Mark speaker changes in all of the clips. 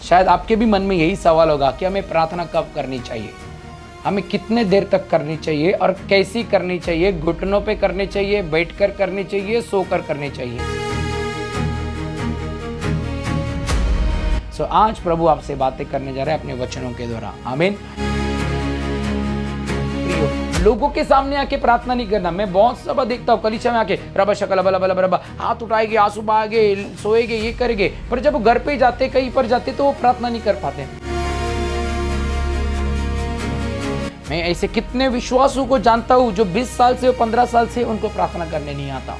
Speaker 1: शायद आपके भी मन में यही सवाल होगा कि हमें प्रार्थना कब करनी चाहिए, हमें कितने देर तक करनी चाहिए और कैसी करनी चाहिए, घुटनों पे करनी चाहिए, बैठकर करनी चाहिए, सोकर करनी चाहिए। सो आज प्रभु आपसे बातें करने जा रहे हैं अपने वचनों के द्वारा। आमीन। लोगों के सामने आके प्रार्थना नहीं करना। मैं बहुत सब देखता हूँ कलीसिया में आके रबा शकल बला बला बला, हाथ उठाएंगे, आंसू बहाएंगे, सोएंगे, ये करेंगे, पर जब वो घर पे जाते, कहीं पर जाते तो वो प्रार्थना नहीं कर पाते। मैं ऐसे कितने विश्वासों को जानता हूं जो 20 साल से 15 साल से उनको प्रार्थना करने नहीं आता।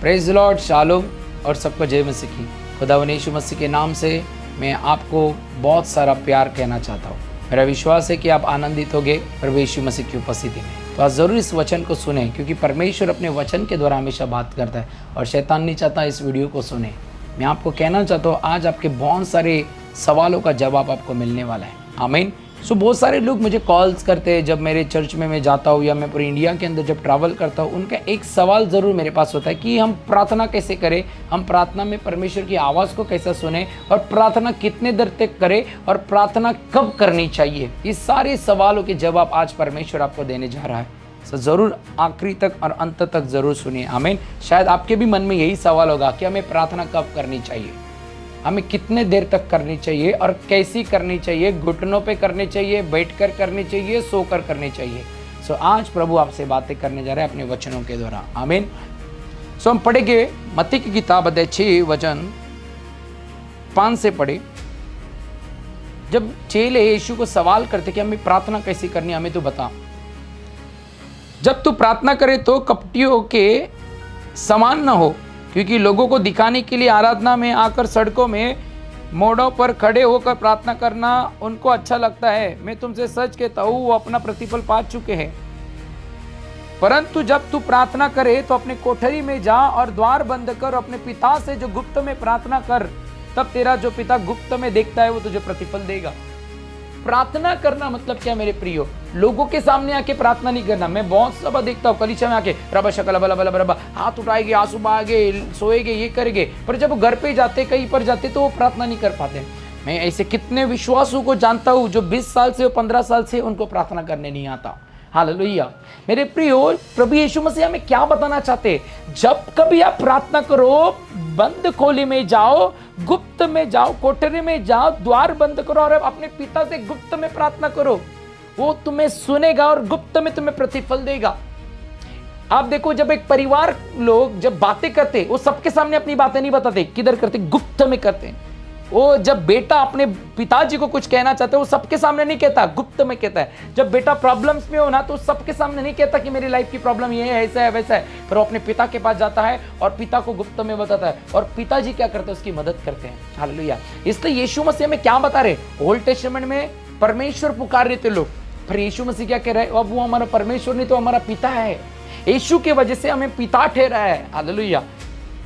Speaker 1: प्रेज द लॉर्ड, शालोम और सबको जय मसीह की। खुदावन यीशु मसीह के नाम से मैं आपको बहुत सारा प्यार कहना चाहता हूँ। मेरा विश्वास है कि आप आनंदित होंगे प्रभु यीशु मसीह की उपस्थिति में। तो आज ज़रूर इस वचन को सुने, क्योंकि परमेश्वर अपने वचन के द्वारा हमेशा बात करता है और शैतान नहीं चाहता इस वीडियो को सुने। मैं आपको कहना चाहता हूँ आज आपके बहुत सारे सवालों का जवाब आपको मिलने वाला है। आमीन। सो बहुत सारे लोग मुझे कॉल्स करते हैं जब मेरे चर्च में मैं जाता हूँ या मैं पूरे इंडिया के अंदर जब ट्रैवल करता हूँ। उनका एक सवाल ज़रूर मेरे पास होता है कि हम प्रार्थना कैसे करें, हम प्रार्थना में परमेश्वर की आवाज़ को कैसे सुने और प्रार्थना कितने देर तक करें और प्रार्थना कब करनी चाहिए। इस सारे सवालों के जवाब आज परमेश्वर आपको देने जा रहा है। सो ज़रूर आखिरी तक और अंत तक ज़रूर सुनिए। आमीन। शायद आपके भी मन में यही सवाल होगा कि हमें प्रार्थना कब करनी चाहिए, हमें कितने देर तक करनी चाहिए और कैसी करनी चाहिए, घुटनों पे करनी चाहिए, बैठकर करनी चाहिए, सोकर करनी चाहिए। सो आज प्रभु आपसे बातें करने जा रहे हैं अपने वचनों के द्वारा। आमीन। सो हम पढ़ेंगे मत्ती की किताब अध्याय 6 वचन 5 से पढ़े। जब चेले यीशु को सवाल करते कि हमें प्रार्थना कैसी करनी, हमें तो बता। जब तू प्रार्थना करे तो कपटियों के समान न हो, क्योंकि लोगों को दिखाने के लिए आराधना में आकर सड़कों में मोड़ों पर खड़े होकर प्रार्थना करना उनको अच्छा लगता है। मैं तुमसे सच कहता हूँ वो अपना प्रतिफल पा चुके हैं। परंतु जब तू प्रार्थना करे तो अपने कोठरी में जा और द्वार बंद कर, अपने पिता से जो गुप्त में प्रार्थना कर, तब तेरा जो पिता गुप्त में देखता है वो तुझे प्रतिफल देगा। प्रार्थना करना मतलब क्या मेरे प्रियो? लोगों के सामने आके प्रार्थना नहीं करना। मैं बहुत सब देखता हूँ कलीसिया में आके रबा शकल बला बला बला, हाथ उठाएंगे, आंसू बहाएंगे, सोएंगे, ये करेंगे, पर जब वो घर पे जाते, कहीं पर जाते तो वो प्रार्थना नहीं कर पाते। मैं ऐसे कितने विश्वासों को जानता हूँ जो 20 साल से 15 साल से उनको प्रार्थना करने नहीं आता। हालेलुया। मेरे प्रियो, प्रभु यीशु मसीह हमें क्या बताना चाहते? जब कभी आप प्रार्थना करो, बंद खोली में जाओ, गुप्त में जाओ, कोठरी में जाओ, द्वार बंद करो और अपने पिता से गुप्त में प्रार्थना करो। वो तुम्हें सुनेगा और गुप्त में तुम्हें प्रतिफल देगा। आप देखो, जब एक परिवार लोग जब बातें करते, वो सबके सामने अपनी बातें नहीं बताते। किधर करते? गुप्त में करते। वो जब बेटा अपने पिताजी को कुछ कहना चाहता है, वो सबके सामने नहीं कहता, गुप्त में कहता है। जब बेटा प्रॉब्लम्स में हो ना, तो सबके सामने नहीं कहता कि मेरी लाइफ की प्रॉब्लम ये है, ऐसा है, वैसा है, पर वो अपने पिता के पास जाता है और पिता को गुप्त में बताता है और पिताजी क्या करते हैं? उसकी मदद करते हैं। हालेलुया। इसलिए यीशु मसीह में क्या बता रहे? ओल्ड टेस्टामेंट में परमेश्वर पुकार रहे थे लोग, पर यीशु मसीह क्या कह रहे हैं? अब वो हमारा परमेश्वर नहीं तो हमारा पिता है। यीशु की वजह से हमें पिता ठहरा है। हालेलुया।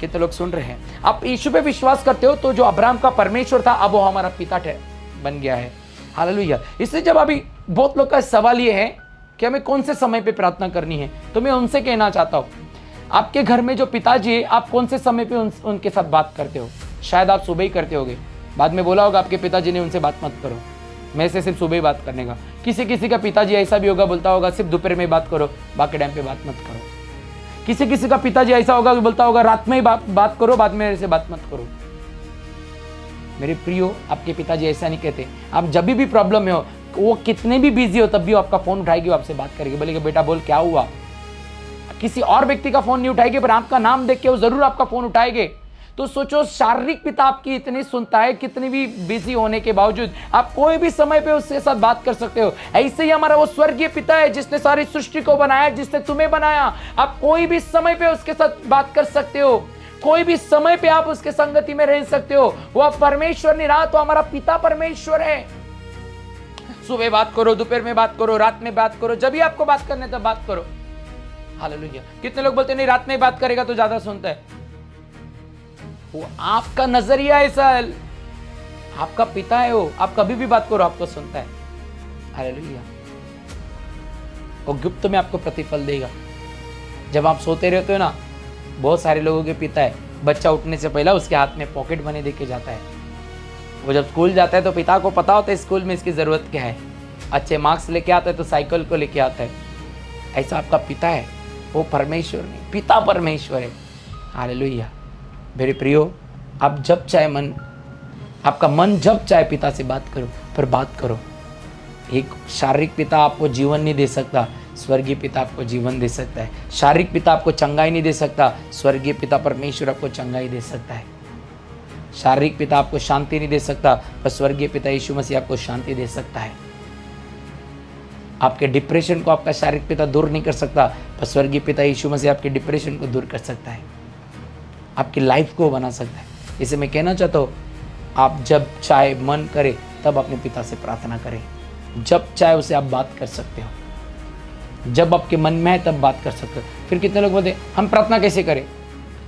Speaker 1: कितने लोग सुन रहे हैं? आप यीशु पे विश्वास करते हो तो जो अब्राहम का परमेश्वर था, अब वो हमारा पिता बन गया है। हालेलुया। इसलिए जब अभी बहुत लोग का सवाल ये है कि हमें कौन से समय पे प्रार्थना करनी है, तो मैं उनसे कहना चाहता हूँ, आपके घर में जो पिताजी है, आप कौन से समय पे उनके साथ बात करते हो? शायद आप सुबह ही करते होगे। बाद में बोला होगा आपके पिताजी ने उनसे बात मत करो, मैं से सिर्फ सुबह ही बात करने का। किसी का पिताजी ऐसा भी होगा, बोलता होगा सिर्फ दोपहर में बात करो, बाकी टाइम पे बात मत करो। किसी का पिताजी ऐसा होगा कि बोलता होगा रात में ही बात करो, बाद में मेरे से बात मत करो। मेरे प्रियो, आपके पिताजी ऐसा नहीं कहते। आप जब भी प्रॉब्लम में हो, वो कितने भी बिजी हो, तब भी आपका फोन उठाएगी, आपसे बात करेगी, बोलेगी बेटा बोल क्या हुआ। किसी और व्यक्ति का फोन नहीं उठाएगी, पर आपका नाम देख के वो जरूर आपका फोन उठाएंगे। तो सोचो, शारीरिक पिता आपकी इतनी सुनता है, कितनी भी बिजी होने के बावजूद आप कोई भी समय पे उसके साथ बात कर सकते हो। ऐसे ही हमारा वो स्वर्गीय पिता है जिसने सारी सृष्टि को बनाया, जिसने तुम्हें बनाया। आप कोई भी समय पे उसके साथ बात कर सकते हो, कोई भी समय पे आप उसके संगति में रह सकते हो। वो परमेश्वर नहीं रहा तो हमारा पिता परमेश्वर है। सुबह बात करो, दोपहर में बात करो, रात में बात करो, जब भी आपको बात करने तब बात करो। हालेलुया। कितने लोग बोलते नहीं रात में बात करेगा तो ज्यादा सुनता है। वो आपका नजरिया है सर, आपका पिता है वो, आप कभी भी बात करो आपको सुनता है। हालेलुया। वो गुप्त में आपको प्रतिफल देगा। जब आप सोते रहते हो ना, बहुत सारे लोगों के पिता है, बच्चा उठने से पहले उसके हाथ में पॉकेट मनी देके जाता है, वो जब स्कूल जाता है तो पिता को पता होता है स्कूल में इसकी ज़रूरत क्या है। अच्छे मार्क्स लेके आता है तो साइकिल को लेके आता है। ऐसा आपका पिता है, वो परमेश्वर नहीं, पिता परमेश्वर है। हालेलुया। मेरे प्रियो, आप जब चाहे आपका मन जब चाहे पिता से बात करो, पर बात करो। एक शारीरिक पिता आपको जीवन नहीं दे सकता, स्वर्गीय पिता आपको जीवन दे सकता है। शारीरिक पिता आपको चंगाई नहीं दे सकता, स्वर्गीय पिता परमेश्वर आपको चंगाई दे सकता है। शारीरिक पिता आपको शांति नहीं दे सकता, पर स्वर्गीय पिता यीशु मसीह आपको शांति दे सकता है। आपके डिप्रेशन को आपका शारीरिक पिता दूर नहीं कर सकता, पर स्वर्गीय पिता यीशु मसीह आपके डिप्रेशन को दूर कर सकता है, आपकी लाइफ को बना सकता है। इसे मैं कहना चाहता हूँ, आप जब चाहे मन करे तब अपने पिता से प्रार्थना करें। जब चाहे उसे आप बात कर सकते हो, जब आपके मन में है तब बात कर सकते हो। फिर कितने लोग बोलते हैं हम प्रार्थना कैसे करें?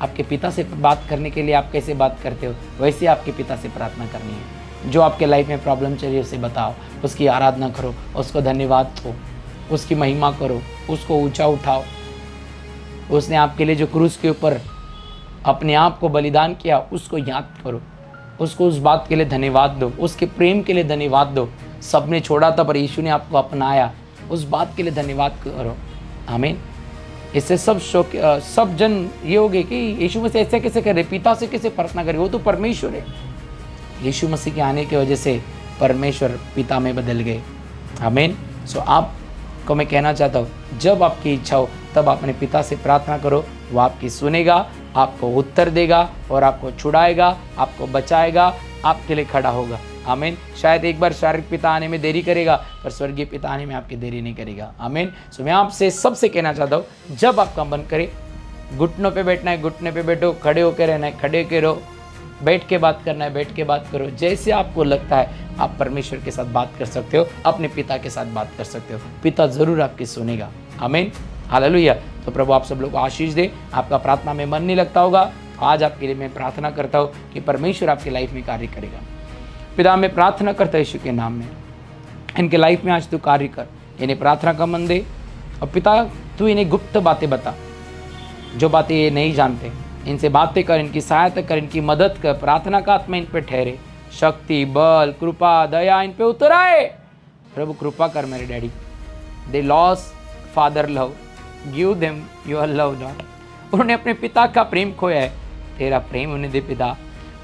Speaker 1: आपके पिता से बात करने के लिए आप कैसे बात करते हो, वैसे आपके पिता से प्रार्थना करनी है। जो आपके लाइफ में प्रॉब्लम चल रही है उसे बताओ, उसकी आराधना करो, उसको धन्यवाद दो, उसकी महिमा करो, उसको ऊंचा उठाओ। उसने आपके लिए जो क्रूस के ऊपर अपने आप को बलिदान किया उसको याद करो, उसको उस बात के लिए धन्यवाद दो, उसके प्रेम के लिए धन्यवाद दो। सबने छोड़ा था पर यीशु ने आपको अपनाया, उस बात के लिए धन्यवाद करो। आमीन। इससे सब जन ये हो गए कि यीशु मसीह ऐसे कैसे करे, पिता से कैसे प्रार्थना करे, वो तो परमेश्वर है। यीशु मसीह के आने की वजह से परमेश्वर पिता में बदल गए। आमीन। सो आपको मैं कहना चाहता हूँ, जब आपकी इच्छा हो तब अपने पिता से प्रार्थना करो, वो आपकी सुनेगा, आपको उत्तर देगा और आपको छुड़ाएगा, आपको बचाएगा, आपके लिए खड़ा होगा। आमीन। शायद एक बार शारीरिक पिता आने में देरी करेगा, पर स्वर्गीय पिता आने में आपकी देरी नहीं करेगा। आमीन। सो मैं आपसे सबसे कहना चाहता हूँ, जब आपका मन करे, घुटनों पे बैठना है घुटने पे बैठो, खड़े होकर रहना है खड़े के रहो, बैठ के बात करना है बैठ के बात करो। जैसे आपको लगता है आप परमेश्वर के साथ बात कर सकते हो, अपने पिता के साथ बात कर सकते हो। पिता जरूर आपकी सुनेगा। आमीन। हालेलुया। तो प्रभु आप सब लोग को आशीष दे। आपका प्रार्थना में मन नहीं लगता होगा, आज आपके लिए मैं प्रार्थना करता हूँ कि परमेश्वर आपकी लाइफ में कार्य करेगा। पिता मैं प्रार्थना करता हूँ यीशु के नाम में, इनके लाइफ में आज तू कार्य कर, इन्हें प्रार्थना का मन दे। और पिता तू इन्हें गुप्त बातें बता, जो बातें ये नहीं जानते, इनसे बातें कर, इनकी सहायता कर, इनकी मदद कर। प्रार्थना का आत्मा इन पे ठहरे, शक्ति बल कृपा दया इन पे उतर आए। प्रभु कृपा कर मेरे daddy, they loss father love, give them your love Lord. उन्होंने अपने पिता का प्रेम खोया है, तेरा प्रेम उन्हें दे पिता।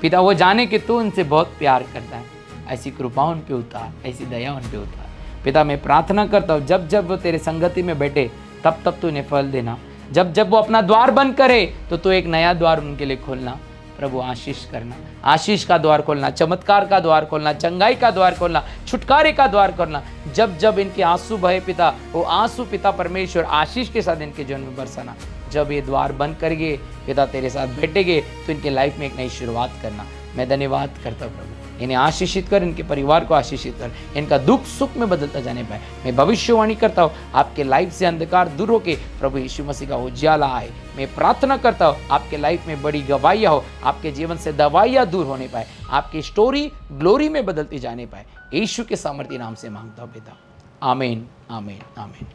Speaker 1: पिता वो जाने कि तू उनसे बहुत प्यार करता है, ऐसी कृपा उन पे उतार, ऐसी दया उन पे उतार। पिता मैं प्रार्थना करता हूँ, जब जब वो तेरे संगति में बैठे तब तब तू उन्हें फल देना। जब जब वो अपना द्वार बंद करे तो तू एक नया द्वार उनके लिए खोलना। प्रभु आशीष करना, आशीष का द्वार खोलना, चमत्कार का द्वार खोलना, चंगाई का द्वार खोलना, छुटकारे का द्वार खोलना। जब जब इनके आंसू बहे पिता, वो आंसू पिता परमेश्वर आशीष के साथ इनके जीवन में बरसाना। जब ये द्वार बंद करेंगे पिता तेरे साथ बैठेंगे तो इनके लाइफ में एक नई शुरुआत करना। मैं धन्यवाद करता हूँ प्रभु, इन्हें आशीषित कर, इनके परिवार को आशीषित कर, इनका दुख सुख में बदलता जाने पाए। मैं भविष्यवाणी करता हूँ आपके लाइफ से अंधकार दूर होके प्रभु यीशु मसीह का उजाला आए। मैं प्रार्थना करता हूँ आपके लाइफ में बड़ी गवाहियाँ हो, आपके जीवन से दवाइयाँ दूर होने पाए, आपकी स्टोरी ग्लोरी में बदलती जाने पाए। यीशु के सामर्थ्य नाम से मांगता हूँ पिता, आमीन आमीन आमीन।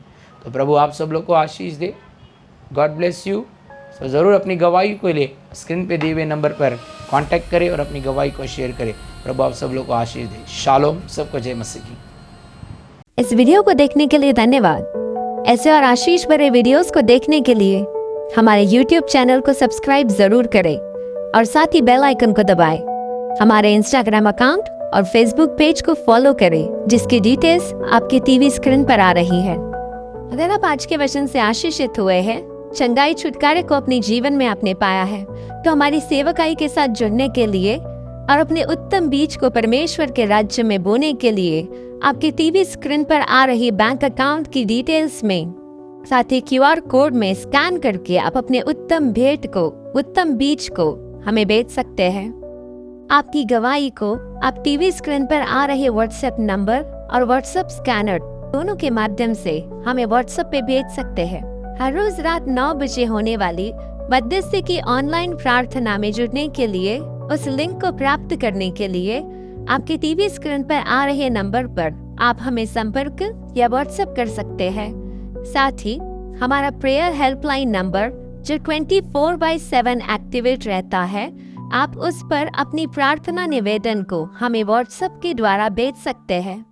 Speaker 1: तो प्रभु आप सब लोग को आशीष दे। God bless you. तो ज़रूर अपनी गवाही के लिए स्क्रीन पे दिए हुए नंबर पर कांटेक्ट करें और अपनी गवाही को शेयर करें। प्रभु आप सब लोग को आशीष दे। शालोम, सबको जय मसीह की।
Speaker 2: इस वीडियो को देखने के लिए धन्यवाद। ऐसे और आशीष भरे वीडियोस को देखने के लिए हमारे YouTube चैनल को सब्सक्राइब जरूर करें और साथ ही बेल आइकन को दबाएं। हमारे Instagram अकाउंट और Facebook पेज को फॉलो करें, जिसकी डिटेल्स आपके टीवी स्क्रीन पर आ रही है। अगर आप आज के वचन से आशीषित हुए हैं, चंगाई छुटकारे को अपने जीवन में आपने पाया है, तो हमारी सेवकाई के साथ जुड़ने के लिए और अपने उत्तम बीज को परमेश्वर के राज्य में बोने के लिए आपके टीवी स्क्रीन पर आ रही बैंक अकाउंट की डिटेल्स में साथ ही QR कोड में स्कैन करके आप अपने उत्तम भेंट को, उत्तम बीज को हमें बेच सकते हैं। आपकी गवाही को आप टीवी स्क्रीन पर आ रहे व्हाट्सएप नंबर और व्हाट्सएप स्कैनर दोनों के माध्यम से हमें व्हाट्सएप पे भेज सकते हैं। हर रोज रात 9 बजे होने वाली मध्यस्थी की ऑनलाइन प्रार्थना में जुड़ने के लिए, उस लिंक को प्राप्त करने के लिए आपके टीवी स्क्रीन पर आ रहे नंबर पर आप हमें संपर्क या व्हाट्सएप कर सकते हैं। साथ ही हमारा प्रेयर हेल्पलाइन नंबर जो 24/7 एक्टिवेट रहता है, आप उस पर अपनी प्रार्थना निवेदन को हमें व्हाट्सएप के द्वारा भेज सकते हैं।